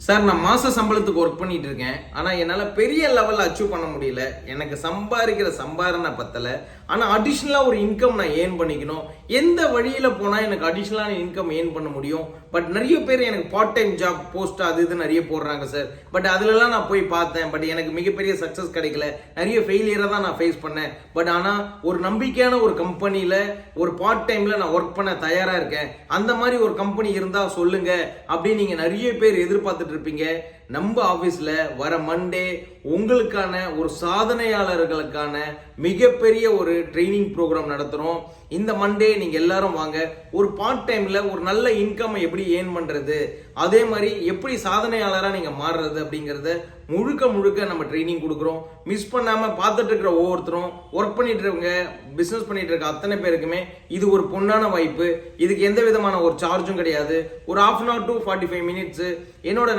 Sir, நான் மாச சம்பளத்துக்கு ஒர்க் பண்ணிட்டு இருக்கேன். ஆனா என்னால பெரிய லெவல்ல அச்சீவ் பண்ண முடியல. எனக்கு சம்பாதிக்கிற சம்பாதனை பத்தல. ஆனா அடிஷனலா ஒரு இன்கம் நான் ஏர்ன் பண்ணிக்கணும். எந்த வழியில போனா எனக்கு அடிஷனலான இன்கம் ஏர்ன் பண்ண முடியும்? பட் நிறைய பேர் எனக்கு பார்ட் டைம் ஜாப் போஸ்ட் அது இது நிறைய போடுறாங்க சார். பட் அதுலலாம் நான் போய் பார்த்தேன். பட் எனக்கு மிகப்பெரிய சக்சஸ் கிடைக்கல. நிறைய ஃபெயிலியரை தான் நான் ஃபேஸ் பண்ணேன். பட் ஆனா ஒரு நம்பிக்கையான ஒரு கம்பெனில ஒரு பார்ட் டைம்ல நான் ஒர்க் பண்ண தயாரா இருக்கேன். அந்த மாதிரி ஒரு கம்பெனி இருந்தா சொல்லுங்க அப்படின்னு நீங்க நிறைய பேர் எதிர்பார்த்துட்டு இருப்பீங்க. நம்ம ஆபீஸ்ல வர மண்டே உங்களுக்கான ஒரு சாதனையாளர்களுக்கான மிகப்பெரிய ஒரு ட்ரைனிங் ப்ரோக்ராம் நடத்துறோம். இந்த மண்டே நீங்க எல்லாரும் வாங்க. ஒரு பார்ட் டைம்ல ஒரு நல்ல இன்கம் எப்படி ஏர்ன் பண்றது, அதே மாதிரி எப்படி சாதனையாளரா நீங்க மாறுறது அப்படிங்கறத முழுக்க முழுக்க நம்ம ட்ரைனிங் கொடுக்குறோம். மிஸ் பண்ணாம பார்த்துட்டு இருக்கிற ஒவ்வொருத்தரும், ஒர்க் பண்ணிட்டு இருக்கவங்க, பிசினஸ் பண்ணிட்டு இருக்க அத்தனை பேருக்குமே இது ஒரு பொன்னான வாய்ப்பு. இதுக்கு எந்த விதமான ஒரு சார்ஜும் கிடையாது. ஒரு half an hour to 45 minutes என்னோட